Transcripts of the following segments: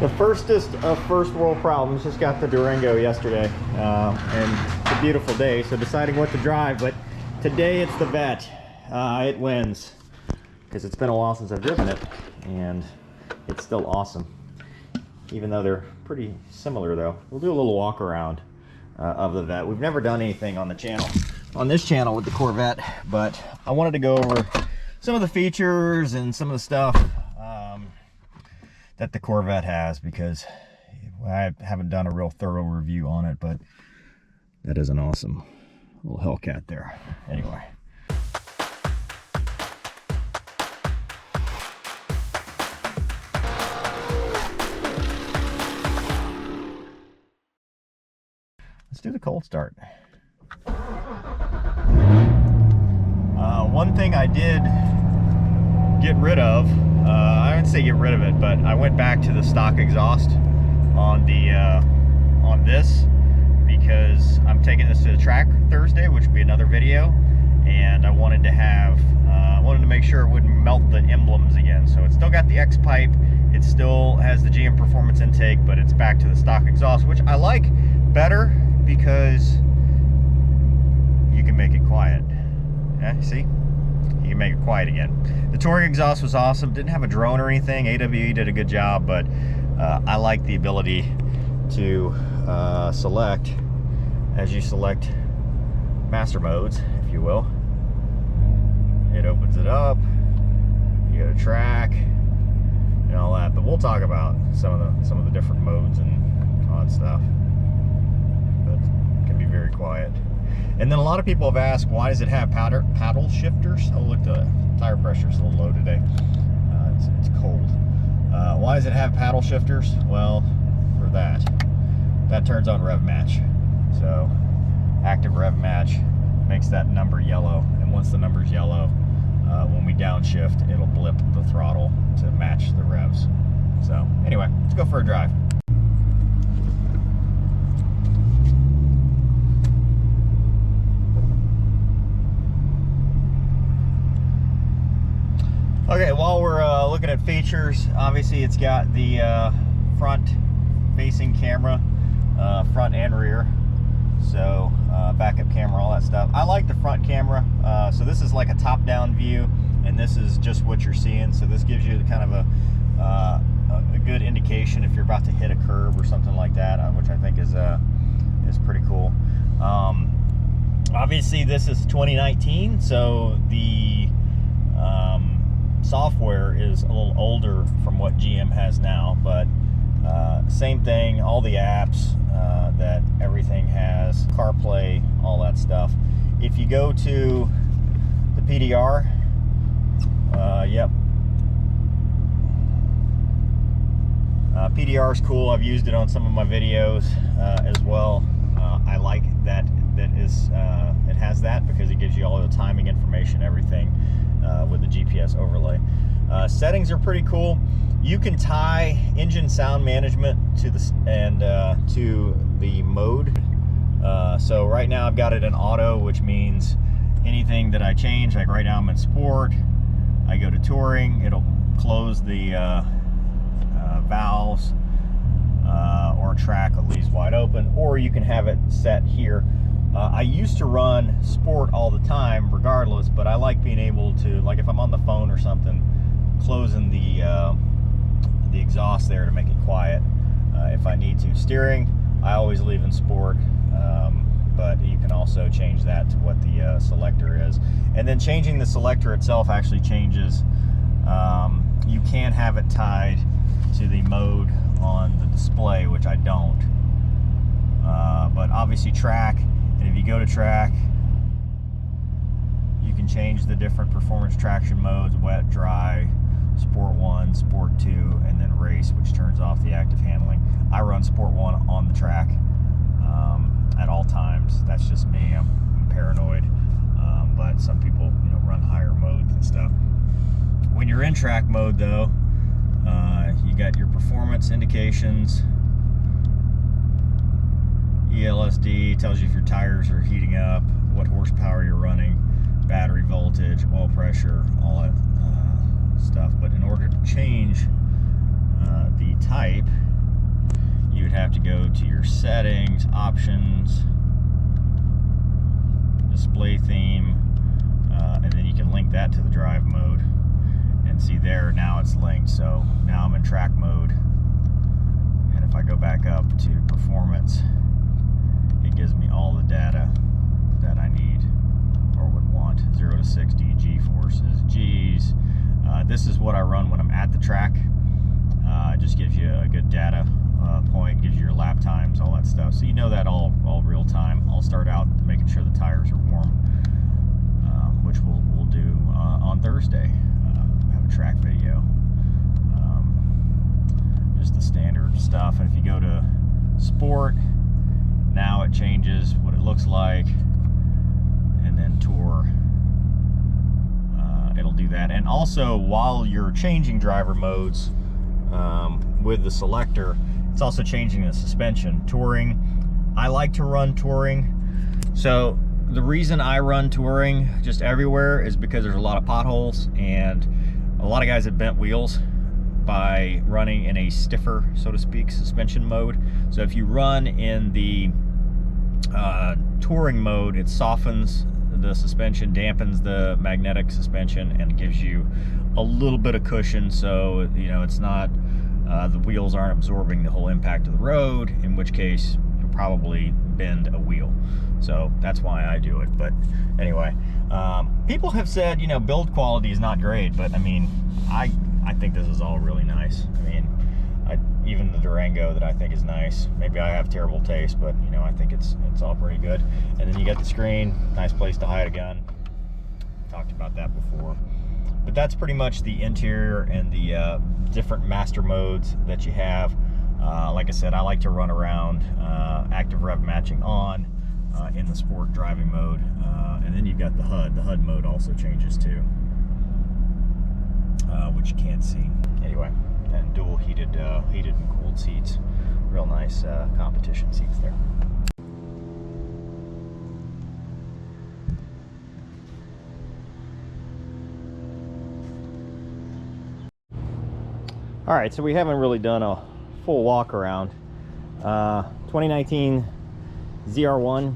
The firstest of first world problems. Just got the Durango yesterday, and it's a beautiful day, so deciding what to drive. But today it's the Vet. It wins because it's been a while since I've driven it, and it's still awesome. Even though they're pretty similar, though. We'll do a little walk around of the Vet. We've never done anything on the channel, on this channel, with the Corvette, but I wanted to go over some of the features and some of the stuff that the Corvette has, because I haven't done a real thorough review on it. But that is an awesome little Hellcat there. Anyway. Let's do the cold start. One thing I did get rid of, I wouldn't say get rid of it, but I went back to the stock exhaust on the on this, because I'm taking this to the track Thursday, which will be another video, and I wanted to have wanted to make sure it wouldn't melt the emblems again. So it's still got the X pipe, it still has the GM Performance intake, but it's back to the stock exhaust, which I like better because you can make it quiet. Yeah, see? You can make it quiet again. The Touring exhaust was awesome. Didn't have a drone or anything. AWE did a good job, but I like the ability to select, as you select master modes, if you will. It opens it up. You go to track and all that. But we'll talk about some of the different modes and all that stuff. But it can be very quiet. And then a lot of people have asked, why does it have paddle shifters? Oh, look, the tire pressure's a little low today. It's cold. Why does it have paddle shifters? Well, for that turns on rev match. So active rev match makes that number yellow, and once the number's yellow, when we downshift, it'll blip the throttle to match the revs. So anyway, let's go for a drive. Okay, while we're looking at features, obviously it's got the front-facing camera, front and rear, so backup camera, all that stuff. I like the front camera. So this is like a top-down view, and this is just what you're seeing. So this gives you kind of a good indication if you're about to hit a curb or something like that, which I think is pretty cool. Obviously, this is 2019, so the software is a little older from what GM has now, but same thing, all the apps that everything has, CarPlay, all that stuff. If you go to the PDR, yep, PDR is cool. I've used it on some of my videos as well. I like that it has that, because it gives you all the timing information, everything, with the GPS overlay. Settings are pretty cool. You can tie engine sound management to the mode. So right now I've got it in auto, which means anything that I change, like right now I'm in sport, I go to touring, it'll close the valves, or track it leaves wide open, or you can have it set here. I used to run sport all the time regardless, but I like being able to, like if I'm on the phone or something, closing the exhaust there to make it quiet if I need to. Steering, I always leave in sport, but you can also change that to what the selector is. And then changing the selector itself actually changes. You can have it tied to the mode on the display, which I don't. But obviously track, and if you go to track, you can change the different performance traction modes: wet, dry, Sport 1, Sport 2, and then race, which turns off the active handling. I run Sport 1 on the track at all times. That's just me. I'm paranoid. But some people, run higher modes and stuff. When you're in track mode, though, you got your performance indications. ELSD tells you if your tires are heating up, what horsepower you're running, battery voltage, oil pressure, all that stuff. But in order to change the type, you'd have to go to your settings, options, display theme, and then you can link that to the drive mode. And see there, now it's linked. So now I'm in track mode. And if I go back up to performance, it gives me all the data that I need or would want. 0 to 60, G-forces, G's. This is what I run when I'm at the track. It just gives you a good data point, gives you your lap times, all that stuff. So you know that all real time. I'll start out making sure the tires are warm, which we'll do on Thursday. Have a track video. Just the standard stuff. And if you go to sport, now it changes what it looks like, and then tour, it'll do that. And also, while you're changing driver modes with the selector, it's also changing the suspension. Touring, I like to run touring. So the reason I run touring just everywhere is because there's a lot of potholes, and a lot of guys have bent wheels by running in a stiffer, so to speak, suspension mode. So if you run in the touring mode, it softens the suspension, dampens the magnetic suspension, and gives you a little bit of cushion, so you know it's not the wheels aren't absorbing the whole impact of the road, in which case you'll probably bend a wheel. So that's why I do it. But anyway, people have said, you know, build quality is not great, but I mean, I think this is all really nice. I mean, even the Durango that I think is nice. Maybe I have terrible taste, but you know, I think it's all pretty good. And then you got the screen, nice place to hide a gun. Talked about that before. But that's pretty much the interior and the different master modes that you have. Like I said, I like to run around active rev matching on in the sport driving mode. And then you've got the HUD. The HUD mode also changes too, which you can't see. Anyway, and dual heated and cooled seats. Real nice competition seats there. All right, so we haven't really done a full walk around. 2019 ZR1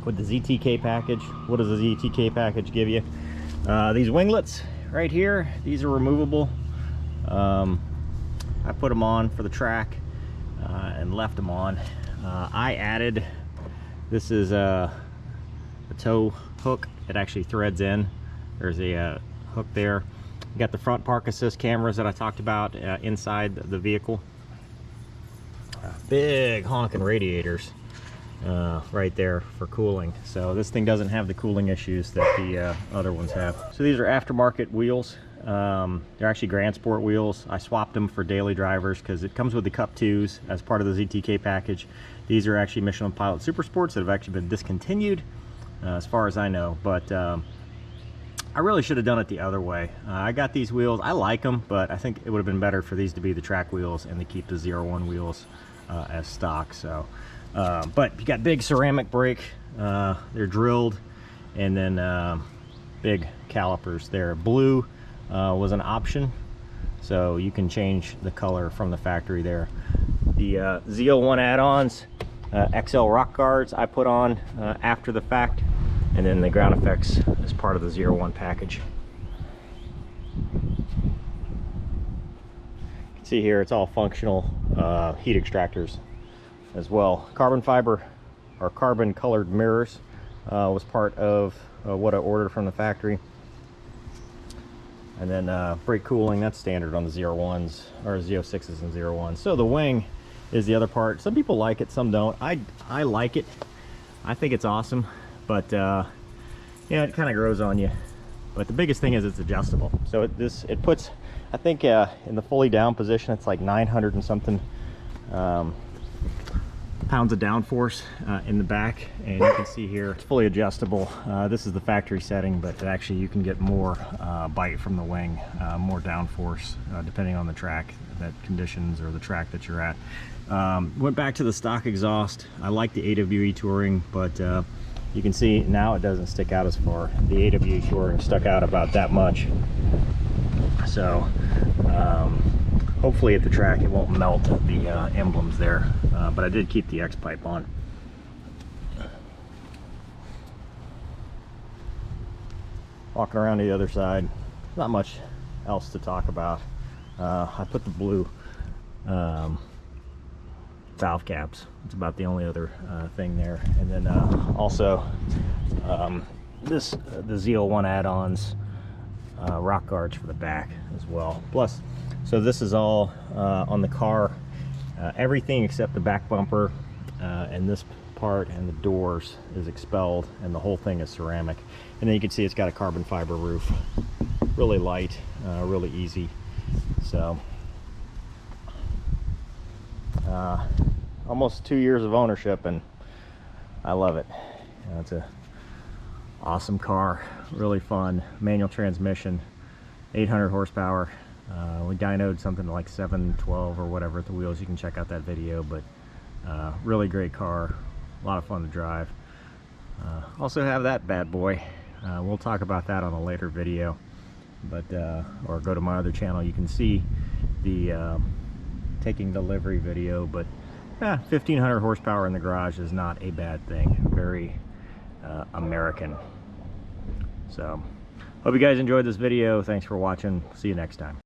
with the ZTK package. What does the ZTK package give you? These winglets right here, these are removable. I put them on for the track and left them on. I added, this is a tow hook. It actually threads in. There's a hook there. You got the front park assist cameras that I talked about inside the vehicle. Big honking radiators right there for cooling. So this thing doesn't have the cooling issues that the other ones have. So these are aftermarket wheels. They're actually Grand Sport wheels. I swapped them for daily drivers because it comes with the Cup 2s as part of the ZTK package. These are actually Michelin Pilot Super Sports that have actually been discontinued as far as I know, but I really should have done it the other way. I got these wheels. I like them, but I think it would have been better for these to be the track wheels and to keep the ZR1 wheels as stock. So, but you got big ceramic brake. They're drilled, and then big calipers there. Blue was an option, so you can change the color from the factory there. The Z01 add-ons, XL rock guards I put on after the fact. And then the ground effects as part of the ZR1 package. You can see here it's all functional heat extractors as well. Carbon fiber or carbon colored mirrors was part of what I ordered from the factory. And then brake cooling, that's standard on the ZR1s or Z06s and ZR1s. So the wing is the other part. Some people like it, some don't. I like it. I think it's awesome. But yeah, it kind of grows on you. But the biggest thing is it's adjustable. So it puts, I think in the fully down position, it's like 900 and something pounds of downforce in the back, and you can see here it's fully adjustable. This is the factory setting, but actually you can get more bite from the wing, more downforce depending on the track that conditions or the track that you're at. Went back to the stock exhaust. I like the AWE Touring, but you can see now it doesn't stick out as far. The AWE Touring stuck out about that much. So Hopefully at the track it won't melt the emblems there, but I did keep the X pipe on. Walking around to the other side, not much else to talk about. I put the blue valve caps. It's about the only other thing there. And then also the ZL1 add-ons, rock guards for the back as well. Plus, so this is all on the car, everything except the back bumper and this part and the doors is expelled, and the whole thing is ceramic. And then you can see it's got a carbon fiber roof, really light, really easy. So almost 2 years of ownership, and I love it. It's a awesome car, really fun, manual transmission, 800 horsepower. We dynoed something like 712 or whatever at the wheels. You can check out that video, but really great car, a lot of fun to drive. Also have that bad boy. We'll talk about that on a later video, but or go to my other channel. You can see the taking delivery video, but 1500 horsepower in the garage is not a bad thing. Very American. So hope you guys enjoyed this video. Thanks for watching. See you next time.